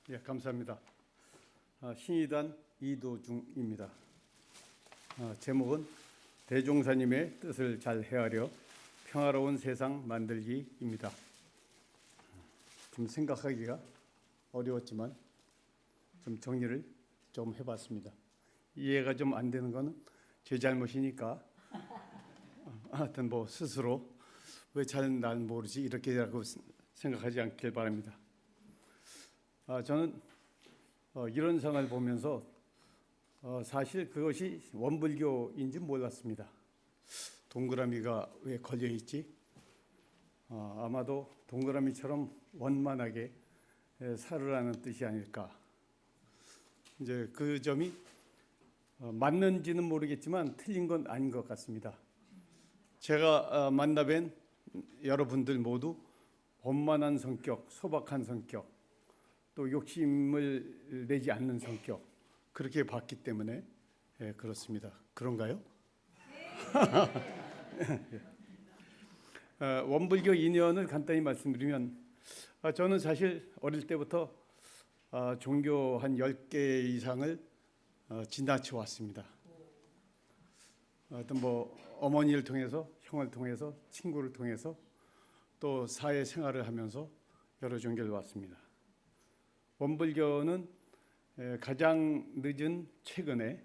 예, 감사합니다. 신의단 이도중입니다. 제목은 대종사님의 뜻을 잘 헤아려 평화로운 세상 만들기입니다. 좀 생각하기가 어려웠지만 좀 정리를 좀 해봤습니다. 이해가 좀 안 되는 건 제 잘못이니까 하여튼 뭐 스스로 왜 잘 날 모르지 이렇게라고 생각하지 않길 바랍니다. 저는 이런 상을 보면서 사실 그것이 원불교인지 몰랐습니다. 동그라미가 왜 걸려 있지? 아마도 동그라미처럼 원만하게 살으라는 뜻이 아닐까. 이제 그 점이 맞는지는 모르겠지만 틀린 건 아닌 것 같습니다. 제가 만나뵌 여러분들 모두 원만한 성격, 소박한 성격, 또 욕심을 내지 않는 성격, 그렇게 봤기 때문에 그렇습니다. 그런가요? 원불교 인연을 간단히 말씀드리면 저는 사실 어릴 때부터 종교 한 10개 이상을 지나쳐 왔습니다. 어떤 뭐 어머니를 통해서, 형을 통해서, 친구를 통해서 또 사회 생활을 하면서 여러 종교를 왔습니다. 원불교는 가장 늦은 최근에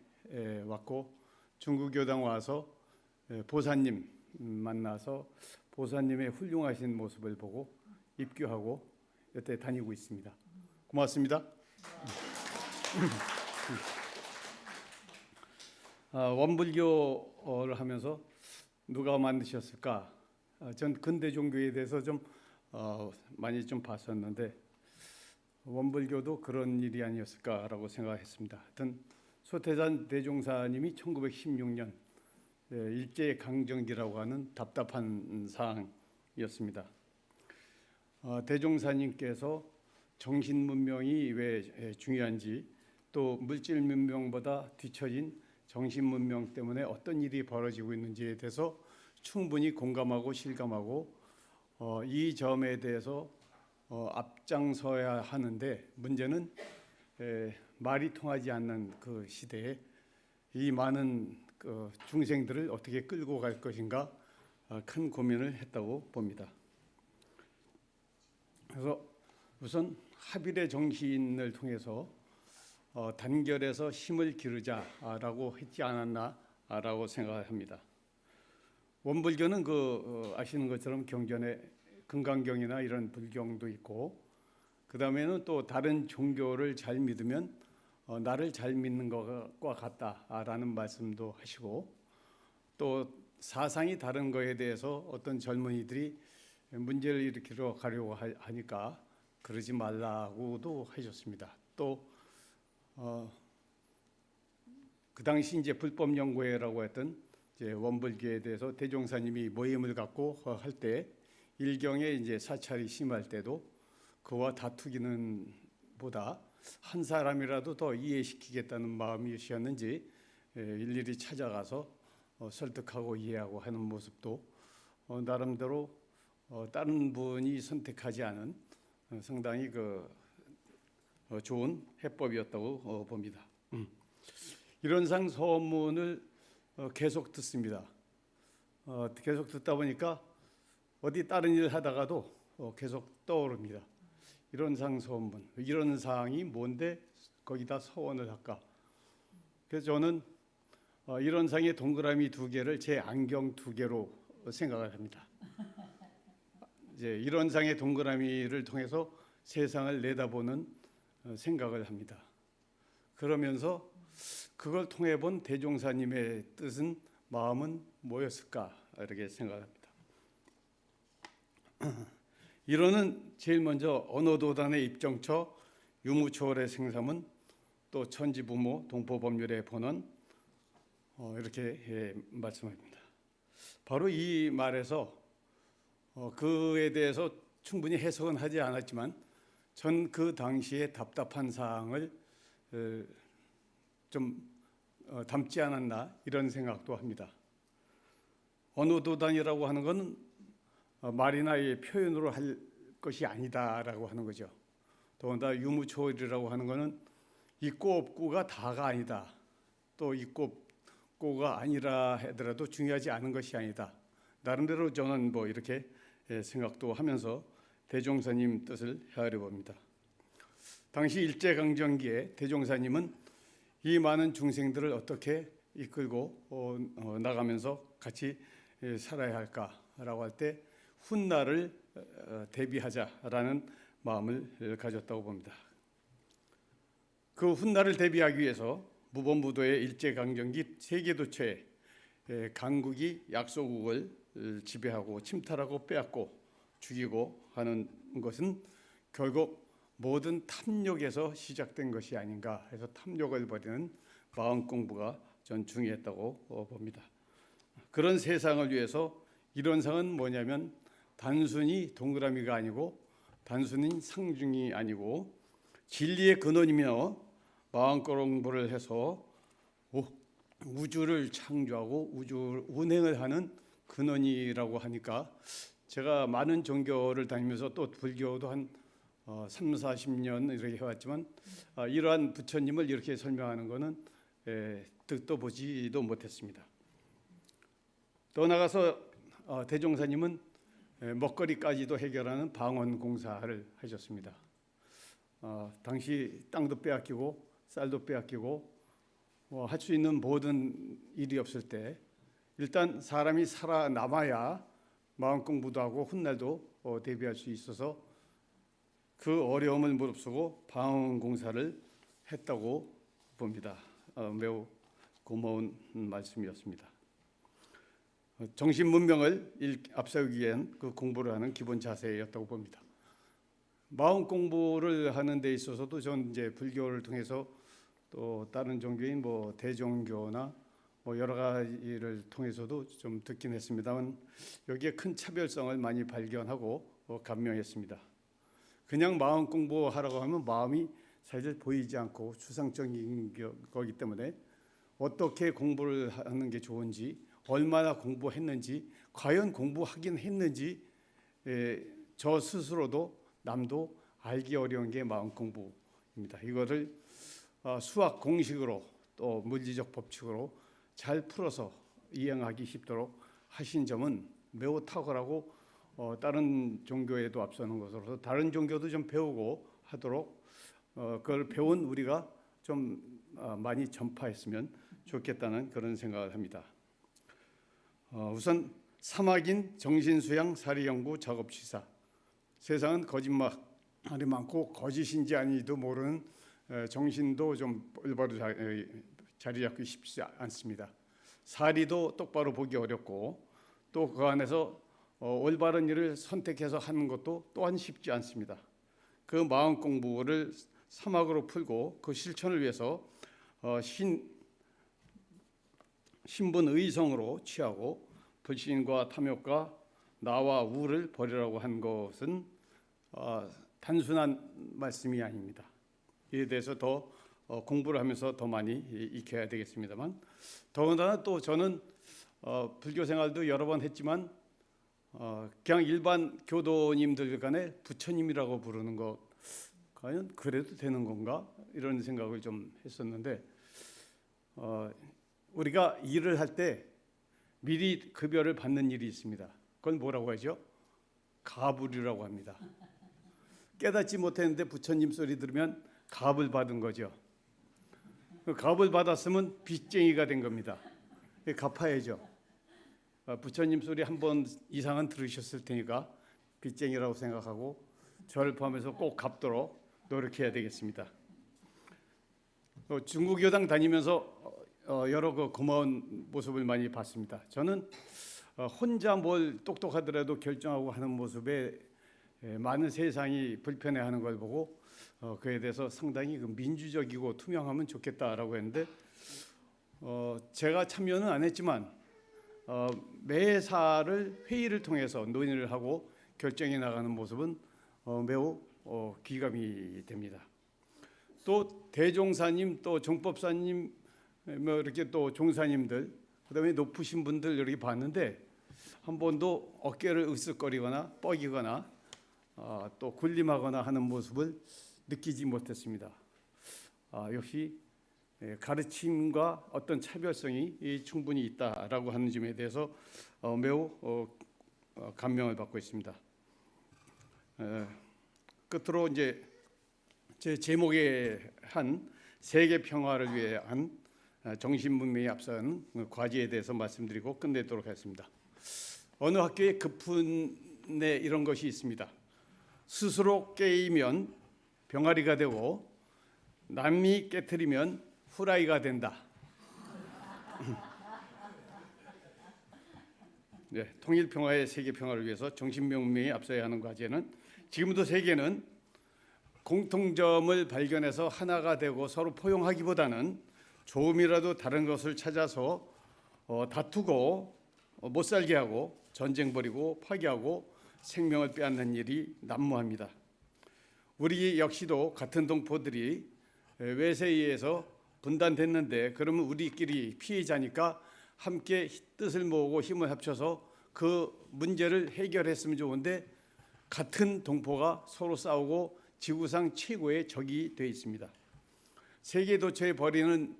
왔고, 중국교당 와서 보사님 만나서 보사님의 훌륭하신 모습을 보고 입교하고 여태 다니고 있습니다. 고맙습니다. 원불교를 하면서 누가 만드셨을까? 전 근대 종교에 대해서 좀 많이 좀 봤었는데 원불교도 그런 일이 아니었을까라고 생각했습니다. 하여튼 소태산 대종사님이 1916년 일제강점기라고 하는 답답한 상황이었습니다. 대종사님께서 정신문명이 왜 중요한지, 또 물질문명보다 뒤처진 정신문명 때문에 어떤 일이 벌어지고 있는지에 대해서 충분히 공감하고 실감하고 이 점에 대해서 앞장서야 하는데, 문제는 말이 통하지 않는 그 시대에 이 많은 그 중생들을 어떻게 끌고 갈 것인가 큰 고민을 했다고 봅니다. 그래서 우선 합일의 정신을 통해서 단결해서 힘을 기르자라고 했지 않았나라고 생각합니다. 원불교는 아시는 것처럼 경전에 금강경이나 이런 불경도 있고, 그 다음에는 또 다른 종교를 잘 믿으면 나를 잘 믿는 것과 같다라는 말씀도 하시고, 또 사상이 다른 거에 대해서 어떤 젊은이들이 문제를 일으키러 가려고 하니까 그러지 말라고도 하셨습니다. 또 그 당시 이제 불법연구회라고 했던 이제 원불교에 대해서 대종사님이 모임을 갖고 할 때 일경에 이제 사찰이 심할 때도 그와 다투기는 보다 한 사람이라도 더 이해시키겠다는 마음이셨는지 일일이 찾아가서 설득하고 이해하고 하는 모습도 나름대로 다른 분이 선택하지 않은 상당히 좋은 해법이었다고 봅니다. 이런 상 소문을 계속 듣습니다. 계속 듣다 보니까 어디 다른 일 하다가도 계속 떠오릅니다. 이런 상 소문, 이런 상이 뭔데 거기다 서원을 할까? 그래서 저는 이런 상의 동그라미 2개를 제 안경 2개로 생각을 합니다. 이제 이런 상의 동그라미를 통해서 세상을 내다보는 생각을 합니다. 그러면서 그걸 통해 본 대종사님의 뜻은, 마음은 뭐였을까 이렇게 생각합니다. 이론은 제일 먼저 언어도단의 입정처, 유무초월의 생사문, 또 천지부모, 동포법률의 본원, 이렇게 말씀합니다. 바로 이 말에서 그에 대해서 충분히 해석은 하지 않았지만 전 그 당시의 답답한 사항을 좀 담지 않았나 이런 생각도 합니다. 언어도단이라고 하는 것은 말이나 표현으로 할 것이 아니다라고 하는 거죠. 더군다나 유무초월이라고 하는 것은 있고 없고가 다가 아니다. 또 있고 없고가 아니라 하더라도 중요하지 않은 것이 아니다. 나름대로 저는 뭐 이렇게 생각도 하면서 대종사님 뜻을 헤아려 봅니다. 당시 일제강점기에 대종사님은 이 많은 중생들을 어떻게 이끌고 나가면서 같이 살아야 할까라고 할 때 훗날을 대비하자라는 마음을 가졌다고 봅니다. 그 훗날을 대비하기 위해서 무본부도의 일제강점기 세계도처에 강국이 약소국을 지배하고 침탈하고 빼앗고 죽이고 하는 것은 결국 모든 탐욕에서 시작된 것이 아닌가 해서 탐욕을 버리는 마음 공부가 전 중요했다고 봅니다. 그런 세상을 위해서 이론상은 뭐냐면 단순히 동그라미가 아니고 단순히 상중이 아니고 진리의 근원이며 마음 공부를 해서 우주를 창조하고 우주 운행을 하는 근원이라고 하니까 제가 많은 종교를 다니면서 또 불교도 한 3, 40년 이렇게 해왔지만 이러한 부처님을 이렇게 설명하는 것은 듣도 보지도 못했습니다. 또 나가서 대종사님은 먹거리까지도 해결하는 방언공사를 하셨습니다. 당시 땅도 빼앗기고 쌀도 빼앗기고 할 수 있는 모든 일이 없을 때 일단 사람이 살아남아야 마음 공부도 하고 훗날도 대비할 수 있어서 그 어려움을 무릅쓰고 방언공사를 했다고 봅니다. 매우 고마운 말씀이었습니다. 정신 문명을 앞세우기 위한 그 공부를 하는 기본 자세였다고 봅니다. 마음 공부를 하는 데 있어서도 전 이제 불교를 통해서 또 다른 종교인 뭐 대종교나 뭐 여러 가지를 통해서도 좀 듣긴 했습니다만 여기에 큰 차별성을 많이 발견하고 감명했습니다. 그냥 마음 공부하라고 하면 마음이 사실 보이지 않고 추상적인 거기 때문에 어떻게 공부를 하는 게 좋은지, 얼마나 공부했는지, 과연 공부하긴 했는지 저 스스로도 남도 알기 어려운 게 마음 공부입니다. 이거를 수학 공식으로 또 물리적 법칙으로 잘 풀어서 이해하기 쉽도록 하신 점은 매우 탁월하고 다른 종교에도 앞서는 것으로서 다른 종교도 좀 배우고 하도록 그걸 배운 우리가 좀 많이 전파했으면 좋겠다는 그런 생각을 합니다. 우선 사막인 정신수양 사리연구 작업시사. 세상은 거짓말이 많고 거짓인지 아닌지도 모르는 정신도 좀 올바로 자리 잡기 쉽지 않습니다. 사리도 똑바로 보기 어렵고 또 그 안에서 올바른 일을 선택해서 하는 것도 또한 쉽지 않습니다. 그 마음 공부를 사막으로 풀고 그 실천을 위해서 신분의성으로 취하고 불신과 탐욕과 나와 우를 버리라고 한 것은 단순한 말씀이 아닙니다. 이에 대해서 더 공부를 하면서 더 많이 익혀야 되겠습니다만 더군다나 또 저는 불교 생활도 여러 번 했지만 그냥 일반 교도님들 간에 부처님이라고 부르는 것 과연 그래도 되는 건가 이런 생각을 좀 했었는데 우리가 일을 할 때 미리 급여를 받는 일이 있습니다. 그건 뭐라고 하죠? 가불이라고 합니다. 깨닫지 못했는데 부처님 소리 들으면 갑을 받은 거죠. 그 갑을 받았으면 빚쟁이가 된 겁니다. 갚아야죠. 부처님 소리 한 번 이상은 들으셨을 테니까 빚쟁이라고 생각하고 저를 포함해서 꼭 갚도록 노력해야 되겠습니다. 중국 교당 다니면서 여러 그 고마운 모습을 많이 봤습니다. 저는 혼자 뭘 똑똑하더라도 결정하고 하는 모습에 많은 세상이 불편해하는 걸 보고 그에 대해서 상당히 민주적이고 투명하면 좋겠다라고 했는데 제가 참여는 안 했지만 매사를 회의를 통해서 논의를 하고 결정해 나가는 모습은 매우 귀감이 됩니다. 또 대종사님, 또 정법사님, 뭐 이렇게 또 종사님들, 그다음에 높으신 분들 이렇게 봤는데 한 번도 어깨를 으쓱거리거나 뻐기거나 또 군림하거나 하는 모습을 느끼지 못했습니다. 역시 가르침과 어떤 차별성이 충분히 있다라고 하는 점에 대해서 매우 감명을 받고 있습니다. 끝으로 이제 제 제목에 한 세계 평화를 위한 정신 문명에 앞선 과제에 대해서 말씀드리고 끝내도록 하겠습니다. 어느 학교에 급훈에 이런 것이 있습니다. 스스로 깨이면 병아리가 되고 남이 깨트리면 후라이가 된다. 네, 통일 평화의 세계 평화를 위해서 정신 문명에 앞서야 하는 과제는 지금도 세계는 공통점을 발견해서 하나가 되고 서로 포용하기보다는 조금이라도 다른 것을 찾아서 다투고 못 살게 하고 전쟁 벌이고 파괴하고 생명을 빼앗는 일이 난무합니다. 우리 역시도 같은 동포들이 외세에 의해서 분단됐는데 그러면 우리끼리 피해자니까 함께 뜻을 모으고 힘을 합쳐서 그 문제를 해결했으면 좋은데 같은 동포가 서로 싸우고 지구상 최고의 적이 되어 있습니다. 세계 도처에 벌이는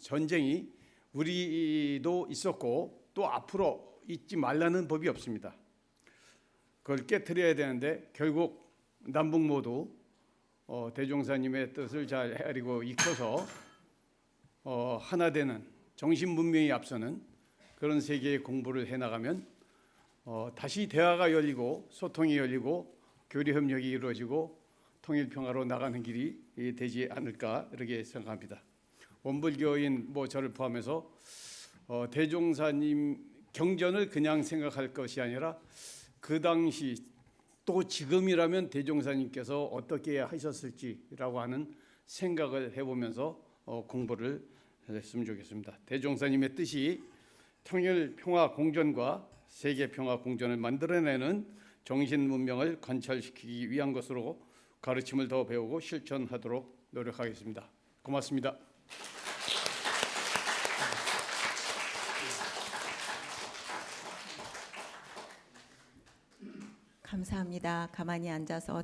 전쟁이 우리도 있었고 또 앞으로 잊지 말라는 법이 없습니다. 그걸 깨트려야 되는데 결국 남북 모두 대종사님의 뜻을 잘 헤아리고 익혀서 하나 되는 정신 문명이 앞서는 그런 세계의 공부를 해나가면 다시 대화가 열리고 소통이 열리고 교류 협력이 이루어지고 통일 평화로 나가는 길이 되지 않을까 이렇게 생각합니다. 원불교인 저를 포함해서 대종사님 경전을 그냥 생각할 것이 아니라 그 당시 또 지금이라면 대종사님께서 어떻게 하셨을지라고 하는 생각을 해보면서 공부를 했으면 좋겠습니다. 대종사님의 뜻이 통일 평화 공존과 세계 평화 공존을 만들어내는 정신 문명을 관철시키기 위한 것으로 가르침을 더 배우고 실천하도록 노력하겠습니다. 고맙습니다. 감사합니다. 가만히 앉아서